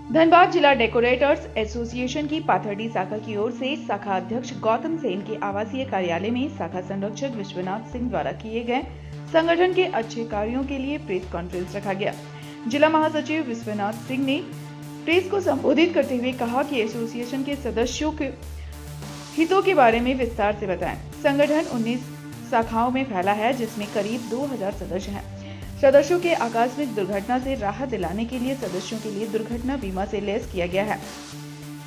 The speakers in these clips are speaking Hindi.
धनबाद जिला डेकोरेटर्स एसोसिएशन की पाथर्डी शाखा की ओर से शाखा अध्यक्ष गौतम सेन के आवासीय कार्यालय में शाखा संरक्षक विश्वनाथ सिंह द्वारा किए गए संगठन के अच्छे कार्यों के लिए प्रेस कॉन्फ्रेंस रखा गया। जिला महासचिव विश्वनाथ सिंह ने प्रेस को संबोधित करते हुए कहा कि एसोसिएशन के सदस्यों के हितों के बारे में विस्तार से बताएं। संगठन 19 शाखाओं में फैला है, जिसमें करीब 2000 सदस्य हैं। सदस्यों के आकस्मिक दुर्घटना से राहत दिलाने के लिए सदस्यों के लिए दुर्घटना बीमा से लैस किया गया है।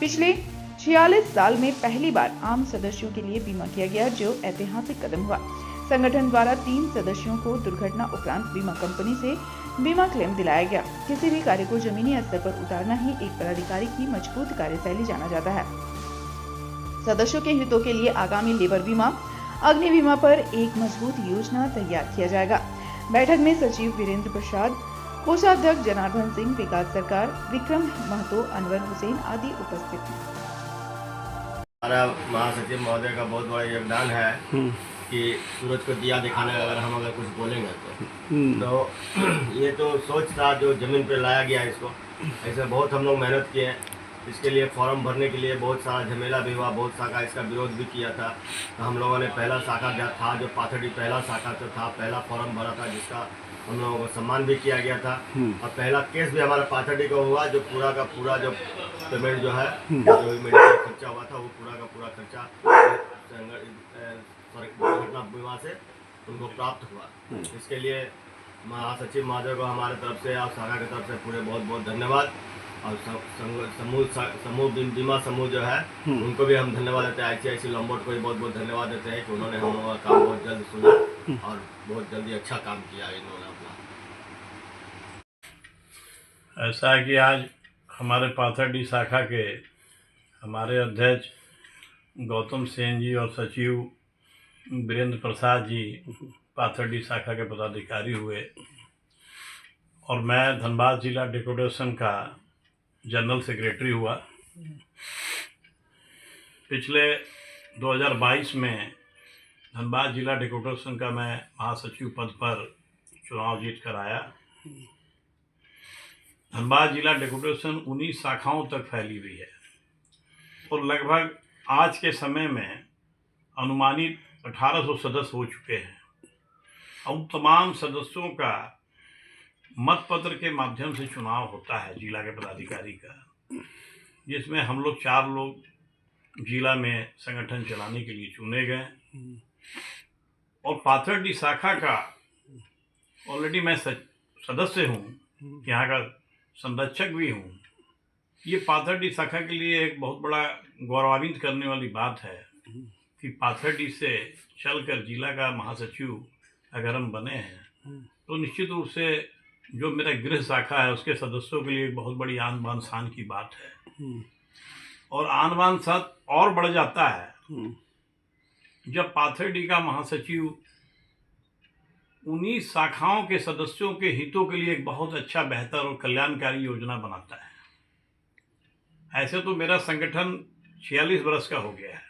पिछले 46 साल में पहली बार आम सदस्यों के लिए बीमा किया गया, जो ऐतिहासिक कदम हुआ। संगठन द्वारा 3 सदस्यों को दुर्घटना उपरांत बीमा कंपनी से बीमा क्लेम दिलाया गया। किसी भी कार्य को जमीनी स्तर पर उतारना ही एक पदाधिकारी की मजबूत कार्यशैली जाना जाता है। सदस्यों के हितों के लिए आगामी लेबर बीमा, अग्नि बीमा पर एक मजबूत योजना तैयार किया जाएगा। बैठक में सचिव वीरेंद्र प्रसाद, कोषाध्यक्ष जनार्दन सिंह, विकास सरकार, विक्रम महतो, अनवर हुसैन आदि उपस्थित थे। हमारा महासचिव महोदय का बहुत बड़ा योगदान है कि सूरज को दिया दिखाने अगर कुछ बोलेंगे तो ये तो सोच था जो जमीन पे लाया गया इसको। ऐसे बहुत हम लोग मेहनत किए हैं। इसके लिए फॉर्म भरने के लिए बहुत सारा झमेला भी हुआ, बहुत शाखा इसका विरोध भी किया था। तो हम लोगों ने पहला शाखा जो था, जो पाथर्डी पहला शाखा तो था, पहला फॉर्म भरा था, जिसका हम लोगों को सम्मान भी किया गया था। और पहला केस भी हमारा पाथर्डी का हुआ, जो पूरा का पूरा जो पेमेंट जो है, जो मेडिकल खर्चा हुआ था, वो पूरा का पूरा खर्चा दुर्घटना बीमा से उनको प्राप्त हुआ। इसके लिए महासचिव महोदय को हमारे तरफ से और शाखा की तरफ से पूरे बहुत बहुत धन्यवाद। और समूह बीमा समूह जो है उनको भी हम धन्यवाद देते हैं। ICICI लॉम्बार्ड को भी बहुत बहुत धन्यवाद देते हैं कि उन्होंने हम लोगों का काम बहुत जल्द सुना और बहुत जल्दी अच्छा काम किया इन्होंने अपना। ऐसा है कि आज हमारे पाथर्डी शाखा के हमारे अध्यक्ष गौतम सेन जी और सचिव वीरेंद्र प्रसाद जी पाथर्डी शाखा के पदाधिकारी हुए और मैं धनबाद जिला डेकोरेशन का जनरल सेक्रेटरी हुआ। पिछले 2022 में धनबाद जिला डेकोरेशन का मैं महासचिव पद पर चुनाव जीत कर आया। धनबाद जिला डेकोरेशन 19 शाखाओं तक फैली हुई है और लगभग आज के समय में अनुमानित 1800 सदस्य हो चुके हैं। उन तमाम सदस्यों का मत पत्र के माध्यम से चुनाव होता है जिला के पदाधिकारी का, जिसमें हम लोग 4 लोग जिला में संगठन चलाने के लिए चुने गए। और पाथर्डी शाखा का ऑलरेडी मैं सदस्य हूँ, यहाँ का संरक्षक भी हूँ। ये पाथर्डी शाखा के लिए एक बहुत बड़ा गौरवान्वित करने वाली बात है कि पाथर्डी से चलकर जिला का महासचिव अगर हम बने हैं तो निश्चित रूप से जो मेरा गृह शाखा है उसके सदस्यों के लिए एक बहुत बड़ी आन बान शान की बात है। और आन बान शान और बढ़ जाता है जब पाथर्डी का महासचिव 19 शाखाओं के सदस्यों के हितों के लिए एक बहुत अच्छा, बेहतर और कल्याणकारी योजना बनाता है। ऐसे तो मेरा संगठन 46 वर्ष का हो गया है।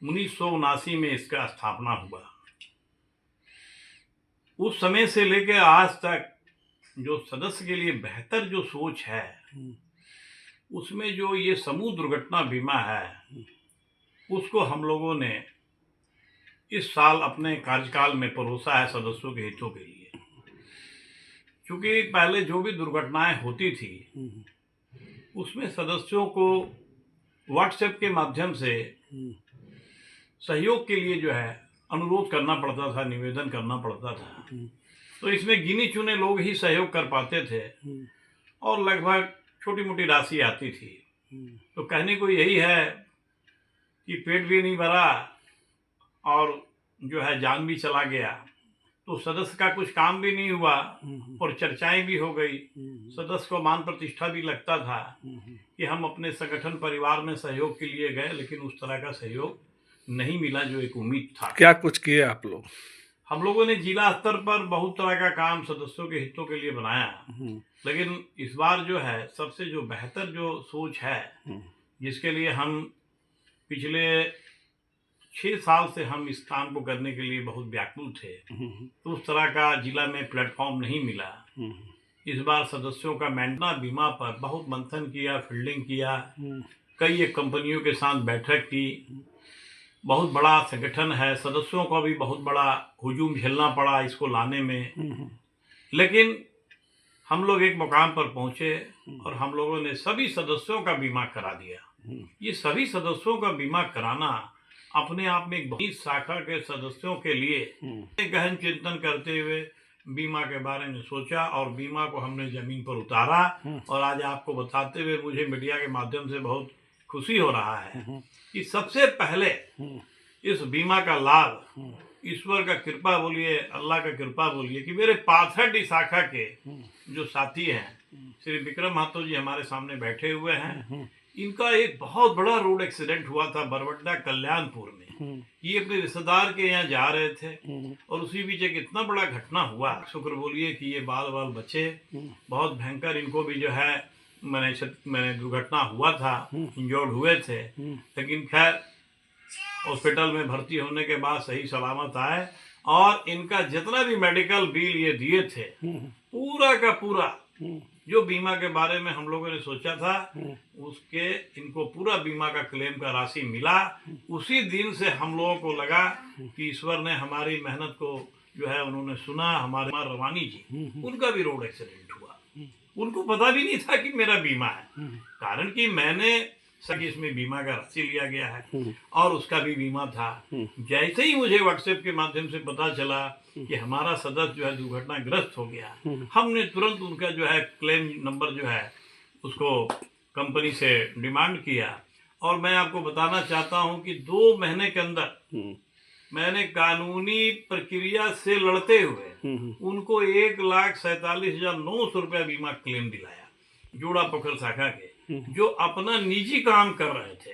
1979 में इसका स्थापना हुआ। उस समय से लेकर आज तक जो सदस्य के लिए बेहतर जो सोच है, उसमें जो ये समूह दुर्घटना बीमा है, उसको हम लोगों ने इस साल अपने कार्यकाल में परोसा है सदस्यों के हितों के लिए। क्योंकि पहले जो भी दुर्घटनाएं होती थी उसमें सदस्यों को व्हाट्सएप के माध्यम से सहयोग के लिए जो है अनुरोध करना पड़ता था, निवेदन करना पड़ता था। तो इसमें गिने चुने लोग ही सहयोग कर पाते थे और लगभग छोटी मोटी राशि आती थी। तो कहने को यही है कि पेट भी नहीं भरा और जो है जान भी चला गया, तो सदस्य का कुछ काम भी नहीं हुआ और चर्चाएं भी हो गई। सदस्य को मान प्रतिष्ठा भी लगता था कि हम अपने संगठन परिवार में सहयोग के लिए गए, लेकिन उस तरह का सहयोग नहीं मिला जो एक उम्मीद था। क्या कुछ किए आप लोग? हम लोगों ने जिला स्तर पर बहुत तरह का काम सदस्यों के हितों के लिए बनाया, लेकिन इस बार जो है सबसे जो बेहतर जो सोच है, जिसके लिए हम पिछले 6 साल से हम इस काम को करने के लिए बहुत व्याकुल थे, तो उस तरह का जिला में प्लेटफॉर्म नहीं मिला। इस बार सदस्यों का मेंटेना बीमा पर बहुत मंथन किया, फील्डिंग किया, कई एक कंपनियों के साथ बैठक की। बहुत बड़ा संगठन है, सदस्यों को भी बहुत बड़ा हुजूम झेलना पड़ा इसको लाने में, लेकिन हम लोग एक मुकाम पर पहुंचे और हम लोगों ने सभी सदस्यों का बीमा करा दिया। ये सभी सदस्यों का बीमा कराना अपने आप में एक बड़ी शाखा के सदस्यों के लिए गहन चिंतन करते हुए बीमा के बारे में सोचा और बीमा को हमने जमीन पर उतारा। और आज आपको बताते हुए मुझे मीडिया के माध्यम से बहुत खुशी हो रहा है कि सबसे पहले इस बीमा का लाभ, ईश्वर का कृपा बोलिए, अल्लाह का कृपा बोलिए, कि मेरे पाथरडी शाखा के जो साथी हैं, श्री विक्रम महतो जी हमारे सामने बैठे हुए हैं। इनका एक बहुत बड़ा रोड एक्सीडेंट हुआ था बरवड्डा कल्याणपुर में। ये अपने रिश्तेदार के यहाँ जा रहे थे और उसी बीच एक इतना बड़ा घटना हुआ, शुक्र बोलिए कि ये बाल बाल बचे। बहुत भयंकर इनको भी जो है मैंने दुर्घटना हुआ था, इंजर्ड हुए थे, लेकिन खैर हॉस्पिटल में भर्ती होने के बाद सही सलामत आए। और इनका जितना भी मेडिकल बिल ये दिए थे, पूरा का पूरा जो बीमा के बारे में हम लोगों ने सोचा था, उसके इनको पूरा बीमा का क्लेम का राशि मिला। उसी दिन से हम लोगों को लगा कि ईश्वर ने हमारी मेहनत को जो है उन्होंने सुना। हमारे रवानी जी, उनका भी रोड एक्सीडेंट हुआ, उनको पता भी नहीं था कि मेरा बीमा है, कारण कि मैंने सभी इसमें बीमा का राशि लिया गया है और उसका भी बीमा था। जैसे ही मुझे व्हाट्सएप के माध्यम से पता चला कि हमारा सदस्य जो है दुर्घटनाग्रस्त हो गया, हमने तुरंत उनका जो है क्लेम नंबर जो है उसको कंपनी से डिमांड किया। और मैं आपको बताना चाहता हूं कि 2 महीने के अंदर मैंने कानूनी प्रक्रिया से लड़ते हुए उनको 1,47,900 रुपया बीमा क्लेम दिलाया। जोड़ा पोखर शाखा के जो अपना निजी काम कर रहे थे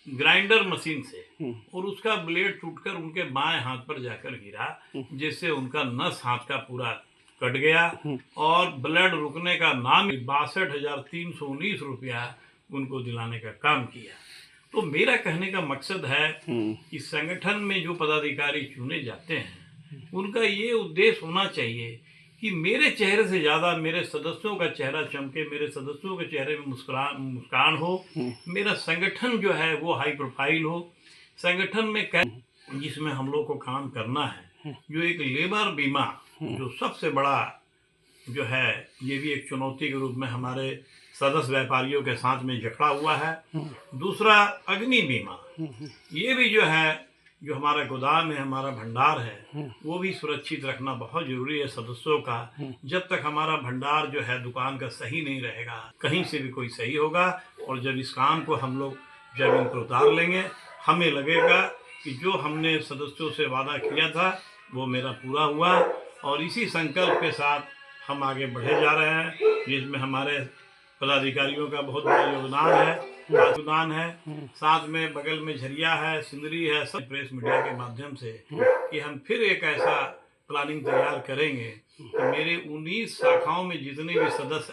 ग्राइंडर मशीन से, और उसका ब्लेड टूटकर उनके बाएं हाथ पर जाकर गिरा, जिससे उनका नस हाथ का पूरा कट गया और ब्लड रुकने का नाम 62,319 रुपया उनको दिलाने का काम किया। तो मेरा कहने का मकसद है कि संगठन में जो पदाधिकारी चुने जाते हैं, उनका ये उद्देश्य होना चाहिए कि मेरे चेहरे से ज्यादा मेरे सदस्यों का चेहरा चमके, मेरे सदस्यों के चेहरे में मुस्कान हो, मेरा संगठन जो है वो हाई प्रोफाइल हो। संगठन में जिसमें हम लोग को काम करना है, जो एक लेबर बीमा जो सबसे बड़ा जो है, ये भी एक चुनौती के रूप में हमारे सदस्य व्यापारियों के साथ में जकड़ा हुआ है। दूसरा अग्नि बीमा, ये भी जो है, जो हमारा गोदाम है, हमारा भंडार है, वो भी सुरक्षित रखना बहुत जरूरी है सदस्यों का। जब तक हमारा भंडार जो है दुकान का सही नहीं रहेगा, कहीं से भी कोई सही होगा। और जब इस काम को हम लोग जमीन पर उतार लेंगे, हमें लगेगा कि जो हमने सदस्यों से वादा किया था वो मेरा पूरा हुआ। और इसी संकल्प के साथ हम आगे बढ़े जा रहे हैं, जिसमें हमारे पदाधिकारियों का बहुत बड़ा योगदान है। साथ में बगल में झरिया है, सिंदरी है, सब प्रेस मीडिया के माध्यम से कि हम फिर एक ऐसा प्लानिंग तैयार करेंगे कि मेरे 19 शाखाओं में जितने भी सदस्य